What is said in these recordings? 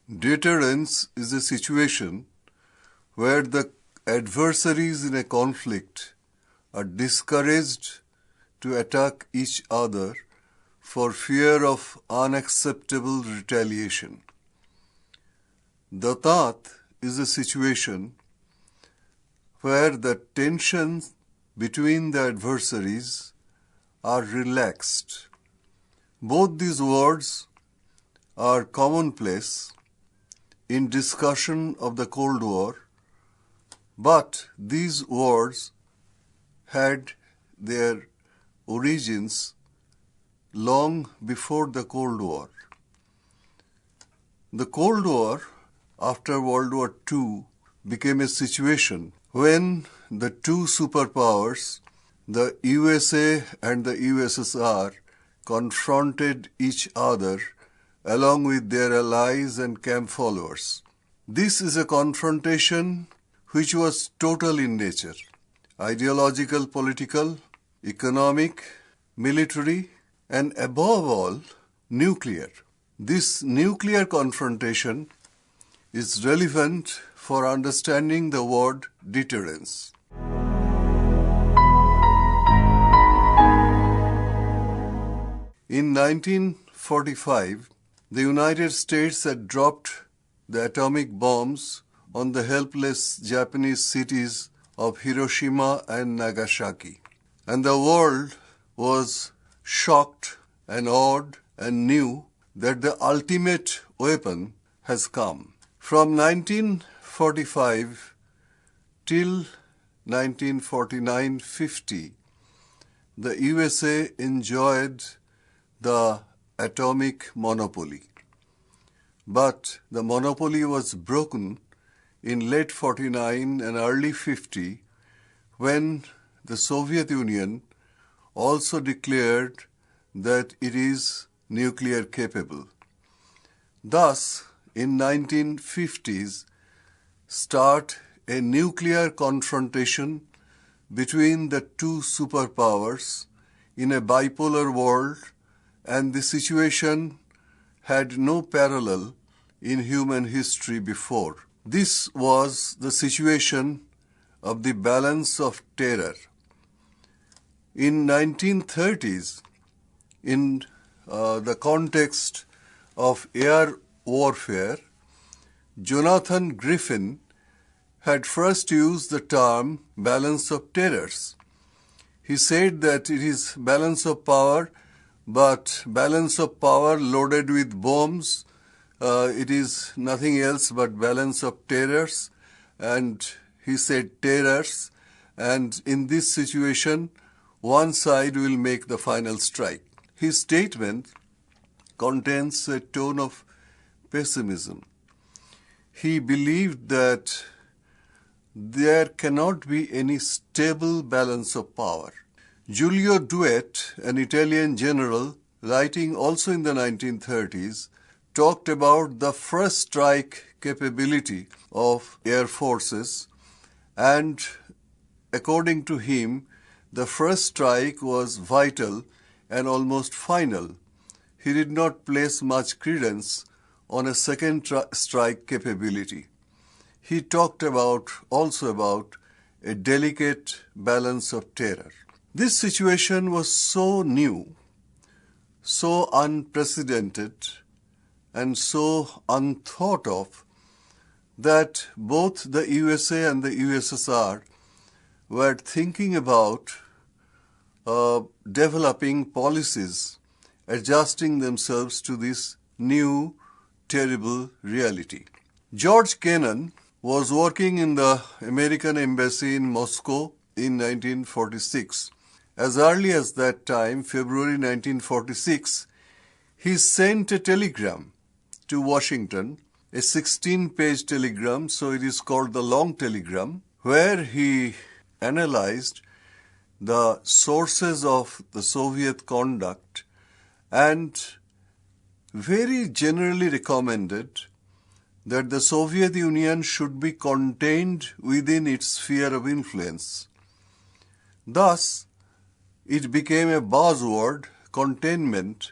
Deterrence is a situation where the adversaries in a conflict are discouraged to attack each other for fear of unacceptable retaliation. Deterrence is a situation where the tensions between the adversaries are relaxed. Both these words are commonplace in discussion of the Cold War, but these words had their origins long before the Cold War. The Cold War, after World War II, became a situation when the two superpowers, the USA and the USSR, confronted each other along with their allies and camp followers. This is a confrontation which was total in nature: ideological, political, economic, military, and above all, nuclear. This nuclear confrontation is relevant for understanding the word deterrence. In 1945, the United States had dropped the atomic bombs on the helpless Japanese cities of Hiroshima and Nagasaki, and the world was shocked and awed and knew that the ultimate weapon has come. From 1945 till 1949-50, the USA enjoyed the atomic monopoly. But the monopoly was broken in late 49 and early 50 when the Soviet Union also declared that it is nuclear capable. Thus, in 1950s, start a nuclear confrontation between the two superpowers in a bipolar world, and the situation had no parallel in human history before. This was the situation of the balance of terror. In 1930s, in the context of air warfare, Jonathan Griffin had first used the term balance of terrors. He said that it is balance of power, but balance of power loaded with bombs, it is nothing else but balance of terrors. And he said terrors, and in this situation, one side will make the final strike. His statement contains a tone of pessimism. He believed that there cannot be any stable balance of power. Giulio Douhet, an Italian general, writing also in the 1930s, talked about the first strike capability of air forces, and according to him, the first strike was vital and almost final. He did not place much credence on a second strike capability. He talked also about a delicate balance of terror. This situation was so new, so unprecedented, and so unthought of that both the USA and the USSR were thinking about developing policies, adjusting themselves to this new, terrible reality. George Kennan was working in the American Embassy in Moscow in 1946. As early as that time, February 1946, he sent a telegram to Washington, a 16-page telegram, so it is called the Long Telegram, where he analyzed the sources of the Soviet conduct and very generally recommended that the Soviet Union should be contained within its sphere of influence. Thus, it became a buzzword, containment,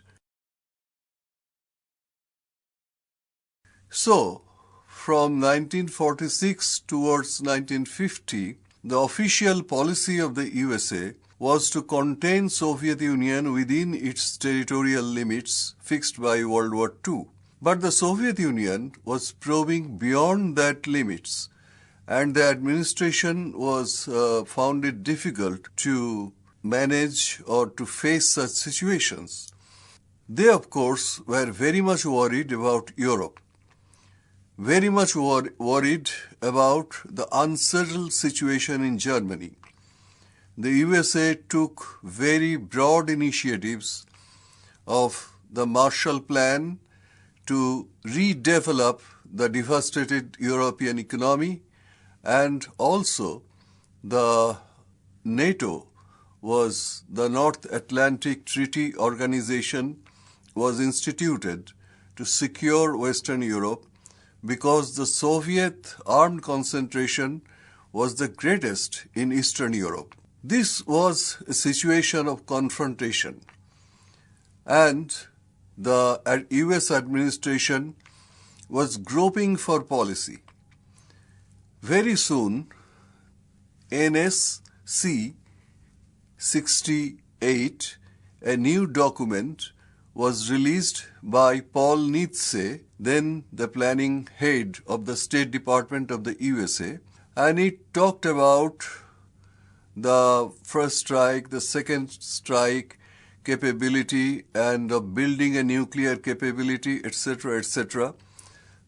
So, from 1946 towards 1950, the official policy of the USA was to contain Soviet Union within its territorial limits fixed by World War II. But the Soviet Union was probing beyond that limits, and the administration was found it difficult to manage or to face such situations. They, of course, were very much worried about Europe, very much worried about the unsettled situation in Germany. The USA took very broad initiatives of the Marshall Plan to redevelop the devastated European economy, and also the NATO was the North Atlantic Treaty Organization was instituted to secure Western Europe because the Soviet armed concentration was the greatest in Eastern Europe. This was a situation of confrontation, and the US administration was groping for policy. Very soon, NSC 68, a new document, was released by Paul Nitze, then the planning head of the State Department of the USA, and it talked about the first strike, the second strike capability, and of building a nuclear capability, etc., etc.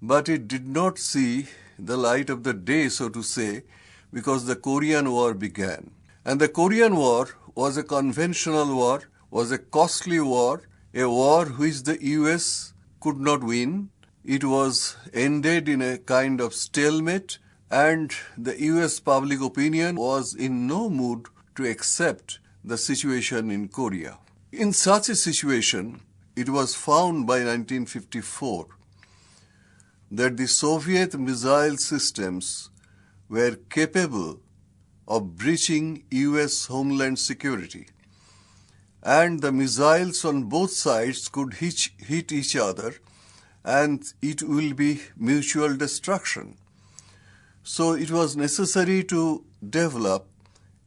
But it did not see the light of the day, so to say, because the Korean War began. And the Korean War was a conventional war, was a costly war, a war which the US could not win. It was ended in a kind of stalemate, and the US public opinion was in no mood to accept the situation in Korea. In such a situation, it was found by 1954 that the Soviet missile systems were capable of breaching US homeland security, and the missiles on both sides could hit each other, and it will be mutual destruction. So it was necessary to develop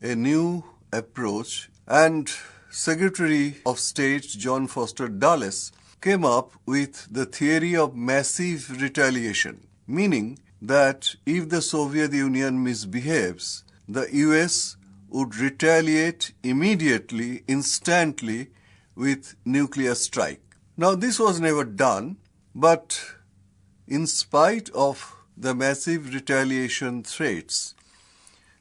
a new approach, and Secretary of State John Foster Dulles came up with the theory of massive retaliation, meaning that if the Soviet Union misbehaves, the US would retaliate immediately, instantly, with nuclear strike. Now, this was never done, but in spite of the massive retaliation threats,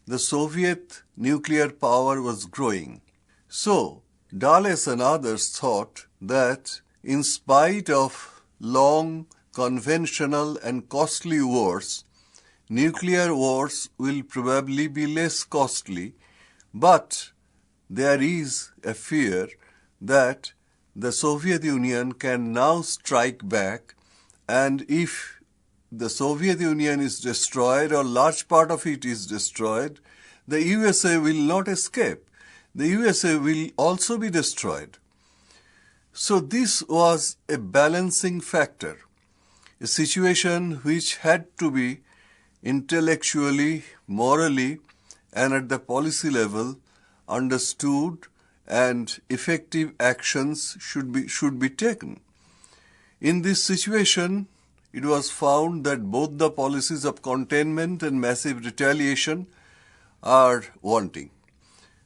the Soviet nuclear power was growing. So, Dulles and others thought that in spite of long, conventional and costly wars, nuclear wars will probably be less costly, but there is a fear that the Soviet Union can now strike back, and if the Soviet Union is destroyed or large part of it is destroyed, the USA will not escape. The USA will also be destroyed. So this was a balancing factor, a situation which had to be intellectually, morally, and at the policy level understood, and effective actions should be taken. In this situation, it was found that both the policies of containment and massive retaliation are wanting.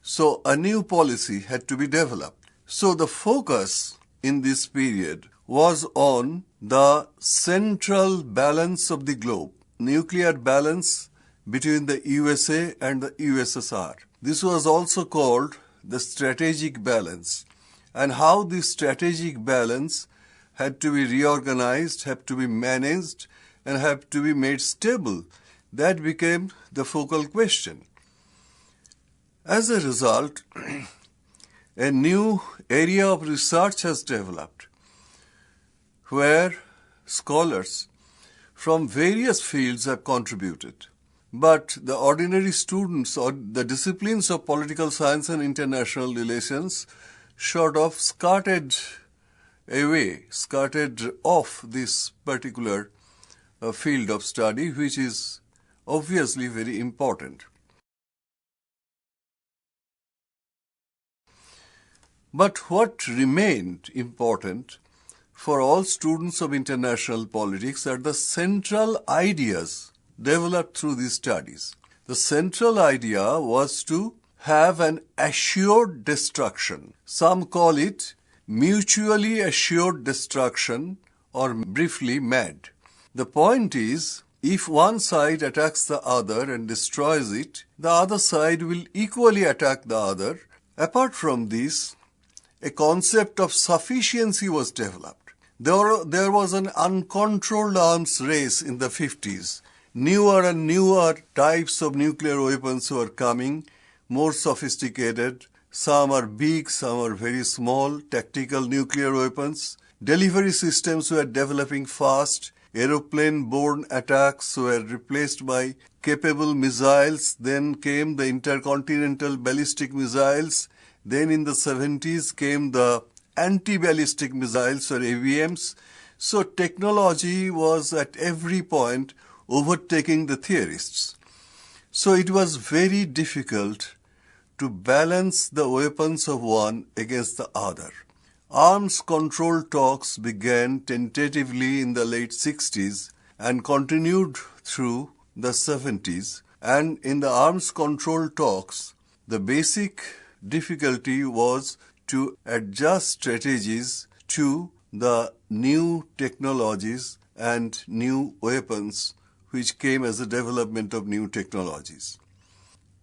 So a new policy had to be developed. So the focus in this period was on the central balance of the globe, nuclear balance between the USA and the USSR. This was also called the strategic balance, and how this strategic balance had to be reorganized, had to be managed, and had to be made stable. That became the focal question. As a result, a new area of research has developed where scholars from various fields have contributed. But the ordinary students or the disciplines of political science and international relations sort of skirted off this particular field of study, which is obviously very important. But what remained important for all students of international politics are the central ideas developed through these studies. The central idea was to have an assured destruction. Some call it mutually assured destruction, or briefly MAD. The point is, if one side attacks the other and destroys it, the other side will equally attack the other. Apart from this, a concept of sufficiency was developed. There was an uncontrolled arms race in the 50s. Newer and newer types of nuclear weapons were coming, more sophisticated. Some are big, some are very small, tactical nuclear weapons. Delivery systems were developing fast. Aeroplane-borne attacks were replaced by capable missiles. Then came the intercontinental ballistic missiles. Then in the 70s came the anti-ballistic missiles, or ABMs. So technology was at every point overtaking the theorists. So it was very difficult to balance the weapons of one against the other. Arms control talks began tentatively in the late 60s and continued through the 70s. And in the arms control talks, the basic difficulty was to adjust strategies to the new technologies and new weapons which came as a development of new technologies.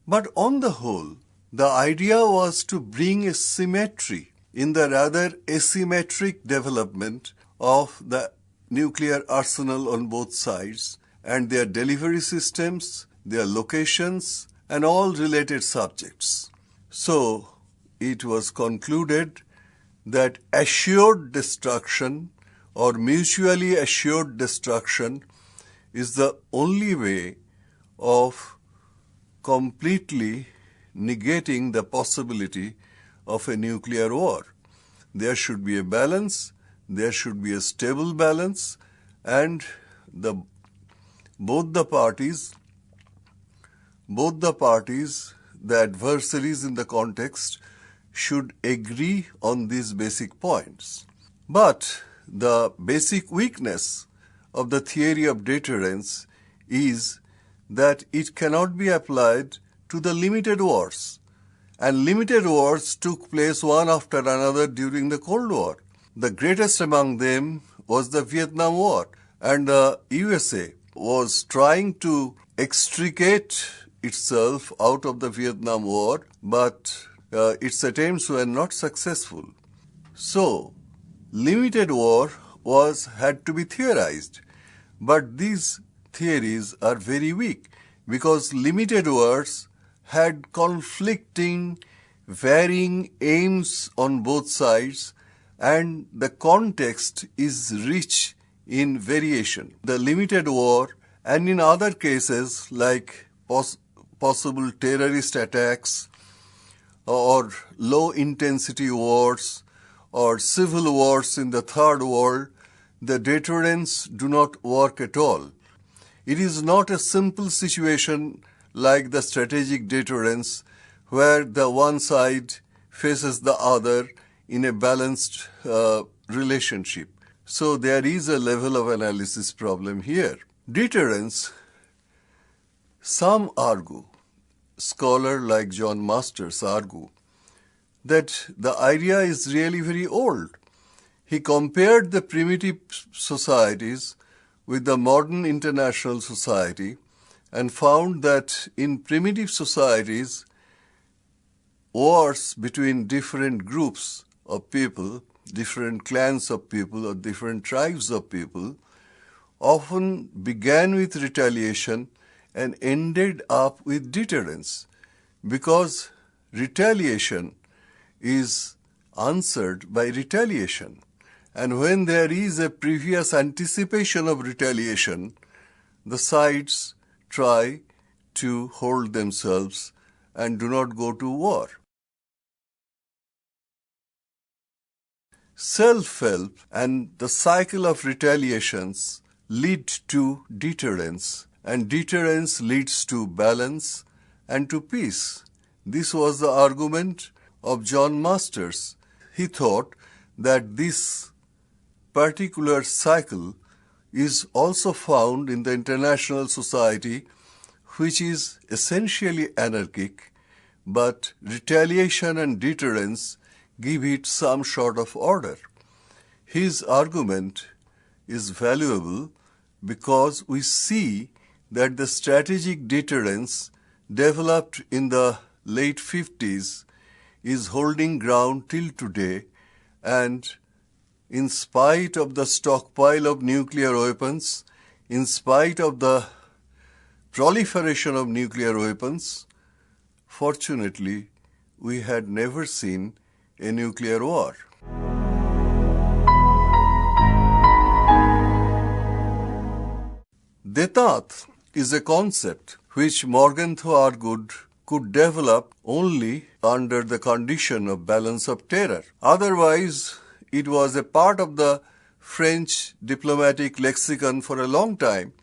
But on the whole, the idea was to bring a symmetry in the rather asymmetric development of the nuclear arsenal on both sides and their delivery systems, their locations, and all related subjects. So, it was concluded that assured destruction or mutually assured destruction is the only way of completely negating the possibility of a nuclear war. There should be a balance, there should be a stable balance, and both the parties, the adversaries in the context, should agree on these basic points. But the basic weakness of the theory of deterrence is that it cannot be applied to the limited wars. And limited wars took place one after another during the Cold War. The greatest among them was the Vietnam War, and the USA was trying to extricate itself out of the Vietnam War, but its attempts were not successful. So, limited war had to be theorized. But these theories are very weak because limited wars had conflicting, varying aims on both sides, and the context is rich in variation. The limited war, and in other cases like possible terrorist attacks or low-intensity wars or civil wars in the third world, the deterrents do not work at all. It is not a simple situation like the strategic deterrence where the one side faces the other in a balanced relationship. So there is a level of analysis problem here. Deterrence, some argue, scholars like John Masters argue, that the idea is really very old. He compared the primitive societies with the modern international society and found that in primitive societies, wars between different groups of people, different clans of people or different tribes of people, often began with retaliation and ended up with deterrence, because retaliation is answered by retaliation. And when there is a previous anticipation of retaliation, the sides try to hold themselves and do not go to war. Self-help and the cycle of retaliations lead to deterrence, and deterrence leads to balance and to peace. This was the argument of John Masters. He thought that this particular cycle is also found in the international society, which is essentially anarchic, but retaliation and deterrence give it some sort of order. His argument is valuable because we see that the strategic deterrence developed in the late 50s is holding ground till today, and in spite of the stockpile of nuclear weapons, in spite of the proliferation of nuclear weapons, fortunately, we had never seen a nuclear war. Détente is a concept which Morgenthau argued could develop only under the condition of balance of terror. Otherwise, it was a part of the French diplomatic lexicon for a long time,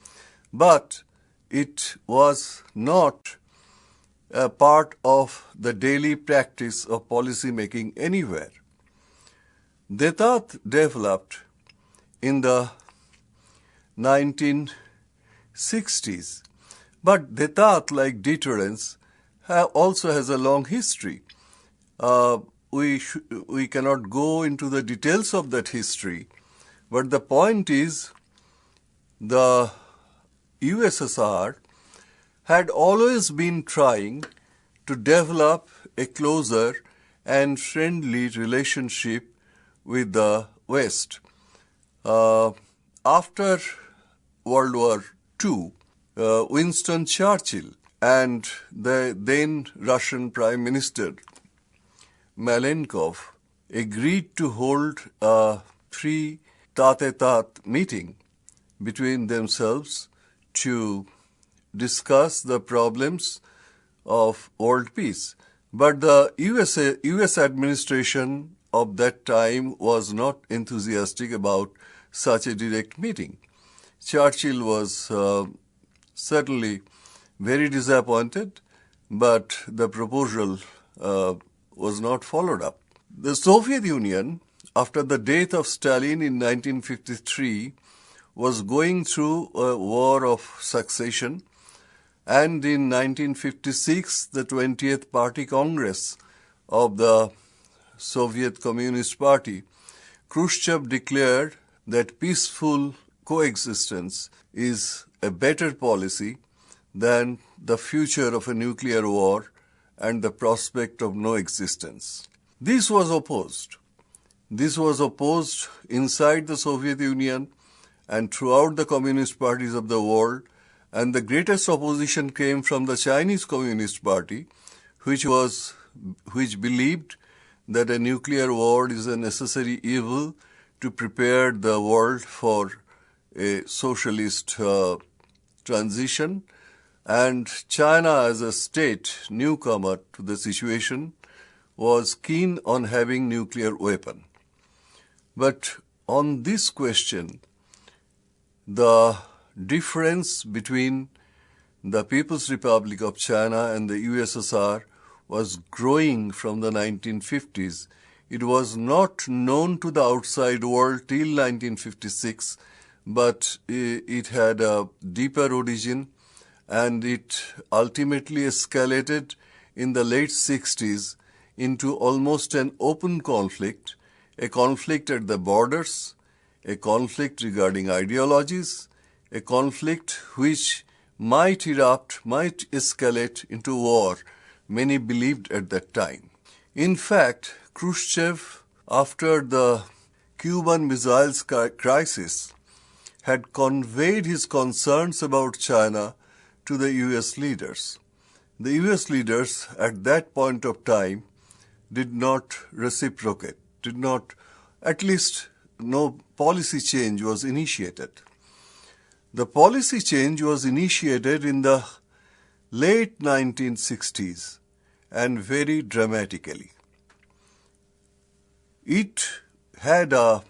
but it was not a part of the daily practice of policy making anywhere. Détente developed in the 1960s, but détente, like deterrence, also has a long history. We cannot go into the details of that history, but the point is the USSR had always been trying to develop a closer and friendly relationship with the West. After World War II, Winston Churchill and the then Russian Prime Minister Malenkov agreed to hold a tete-a-tete meeting between themselves to discuss the problems of world peace. But the US administration of that time was not enthusiastic about such a direct meeting. Churchill was certainly very disappointed, but the proposal was not followed up. The Soviet Union, after the death of Stalin in 1953, was going through a war of succession, and in 1956, the 20th Party Congress of the Soviet Communist Party, Khrushchev declared that peaceful coexistence is a better policy than the future of a nuclear war and the prospect of no existence. This was opposed. This was opposed inside the Soviet Union and throughout the communist parties of the world, and the greatest opposition came from the Chinese Communist Party, which believed that a nuclear war is a necessary evil to prepare the world for a socialist transition, and China as a state newcomer to the situation was keen on having nuclear weapon. But on this question, the difference between the People's Republic of China and the USSR was growing from the 1950s. It was not known to the outside world till 1956, but it had a deeper origin, and it ultimately escalated in the late 60s into almost an open conflict, a conflict at the borders, a conflict regarding ideologies, a conflict which might erupt, might escalate into war, many believed at that time. In fact, Khrushchev, after the Cuban Missiles Crisis, had conveyed his concerns about China to the US leaders. The US leaders at that point of time did not reciprocate, at least no policy change was initiated. The policy change was initiated in the late 1960s and very dramatically. It had a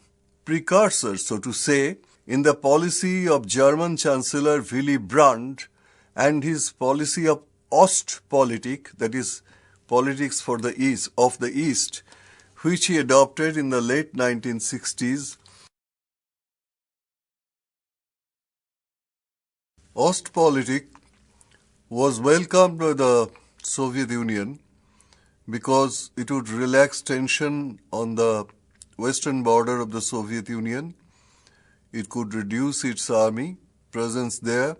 precursor, so to say, in the policy of German Chancellor Willy Brandt and his policy of Ostpolitik, that is, politics for the East, of the East, which he adopted in the late 1960s. Ostpolitik was welcomed by the Soviet Union because it would relax tension on the western border of the Soviet Union. It could reduce its army presence there,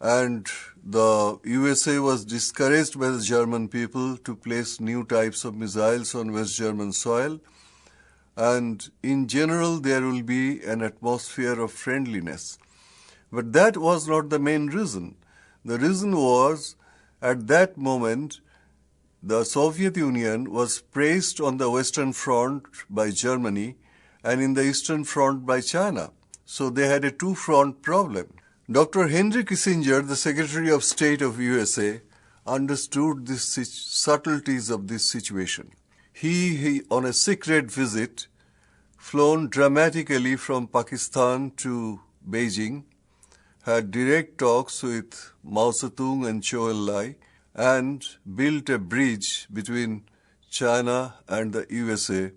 and the USA was discouraged by the German people to place new types of missiles on West German soil, and in general there will be an atmosphere of friendliness. But that was not the main reason. The reason was, at that moment, the Soviet Union was praised on the Western Front by Germany and in the Eastern Front by China. So they had a two-front problem. Dr. Henry Kissinger, the Secretary of State of USA, understood the subtleties of this situation. He, on a secret visit, flown dramatically from Pakistan to Beijing, had direct talks with Mao Zedong and Zhou Enlai, and built a bridge between China and the USA,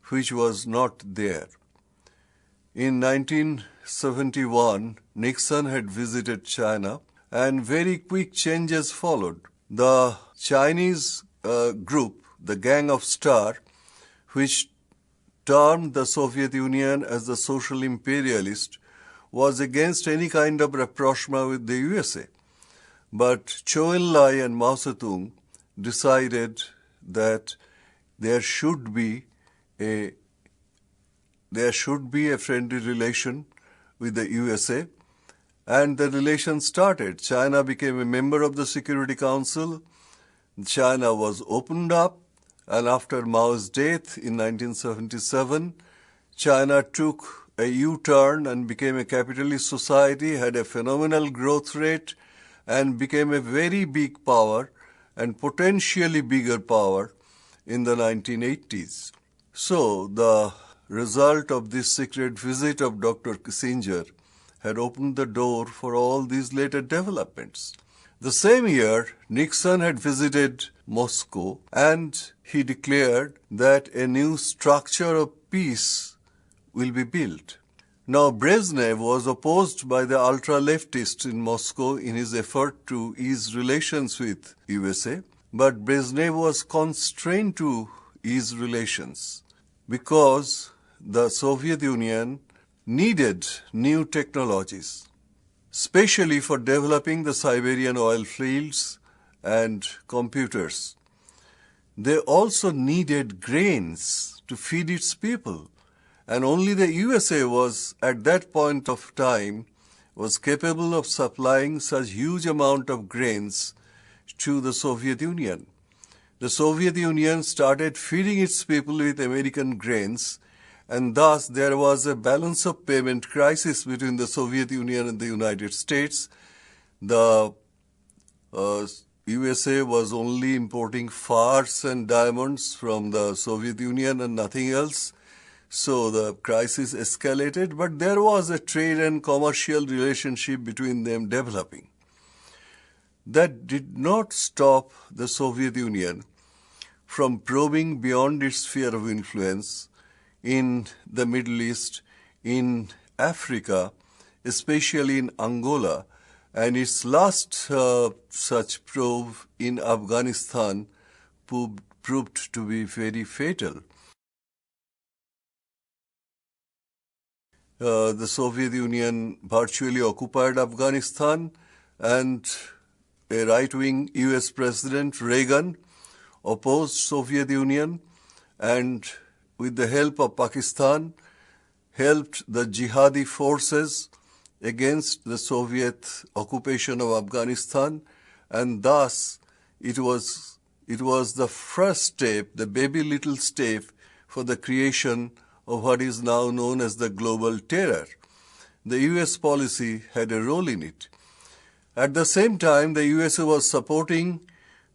which was not there. In 1971, Nixon had visited China, and very quick changes followed. The Chinese group, the Gang of Star, which termed the Soviet Union as the social imperialist, was against any kind of rapprochement with the USA. But Zhou Enlai and Mao Zedong decided that there should be a friendly relation with the USA, and the relation started. China became a member of the Security Council. China was opened up, and after Mao's death in 1977, China took a U-turn and became a capitalist society, had a phenomenal growth rate, and became a very big power and potentially bigger power in the 1980s. So the result of this secret visit of Dr. Kissinger had opened the door for all these later developments. The same year, Nixon had visited Moscow, and he declared that a new structure of peace will be built. Now, Brezhnev was opposed by the ultra-leftists in Moscow in his effort to ease relations with USA, but Brezhnev was constrained to ease relations because the Soviet Union needed new technologies, especially for developing the Siberian oil fields and computers. They also needed grains to feed its people. And only the USA was, at that point of time, was capable of supplying such huge amount of grains to the Soviet Union. The Soviet Union started feeding its people with American grains, and thus there was a balance of payment crisis between the Soviet Union and the United States. The USA was only importing furs and diamonds from the Soviet Union and nothing else. So the crisis escalated, but there was a trade and commercial relationship between them developing. That did not stop the Soviet Union from probing beyond its sphere of influence in the Middle East, in Africa, especially in Angola, and its last such probe in Afghanistan proved to be very fatal. The Soviet Union virtually occupied Afghanistan, and a right-wing US President, Reagan, opposed Soviet Union, and with the help of Pakistan, helped the jihadi forces against the Soviet occupation of Afghanistan, and thus it was the first step, the baby little step for the creation of what is now known as the global terror. The US policy had a role in it. At the same time, the USA was supporting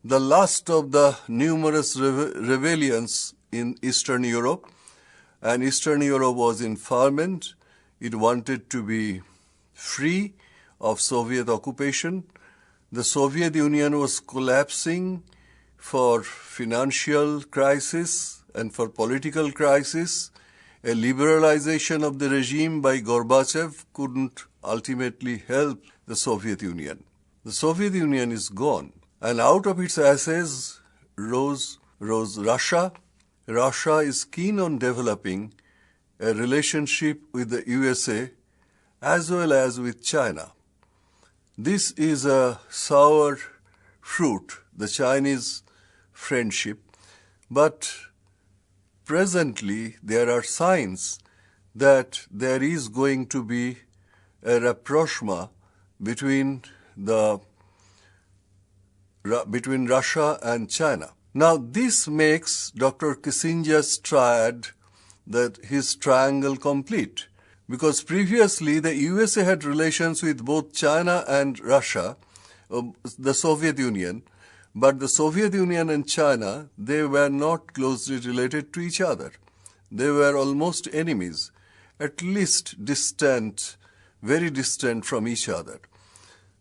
the last of the numerous rebellions in Eastern Europe, and Eastern Europe was in ferment. It wanted to be free of Soviet occupation. The Soviet Union was collapsing for financial crisis and for political crisis. A liberalization of the regime by Gorbachev couldn't ultimately help the Soviet Union. The Soviet Union is gone, and out of its ashes rose Russia. Russia is keen on developing a relationship with the USA as well as with China. This is a sour fruit, the Chinese friendship, but presently there are signs that there is going to be a rapprochement between Russia and China. Now this makes Dr. Kissinger's his triangle complete, because previously the USA had relations with both China and Russia, the Soviet Union, but the Soviet Union and China, they were not closely related to each other. They were almost enemies, at least distant, very distant from each other.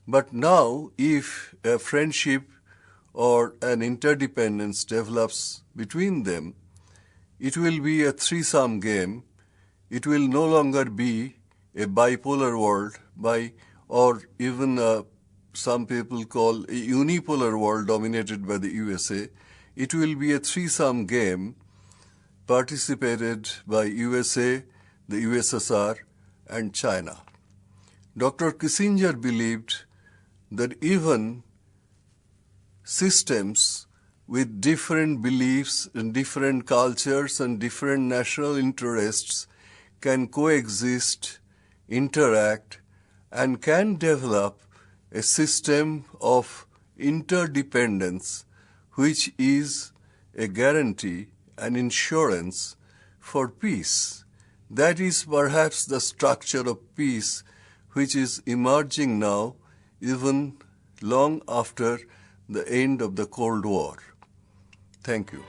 But now, if a friendship or an interdependence develops between them, it will be a threesome game. It will no longer be a bipolar world, or even some people call a unipolar world dominated by the USA. It will be a threesome game participated by USA, the USSR, and China. Dr. Kissinger believed that even systems with different beliefs and different cultures and different national interests can coexist, interact, and can develop a system of interdependence which is a guarantee, an insurance for peace. That is perhaps the structure of peace which is emerging now, even long after the end of the Cold War. Thank you.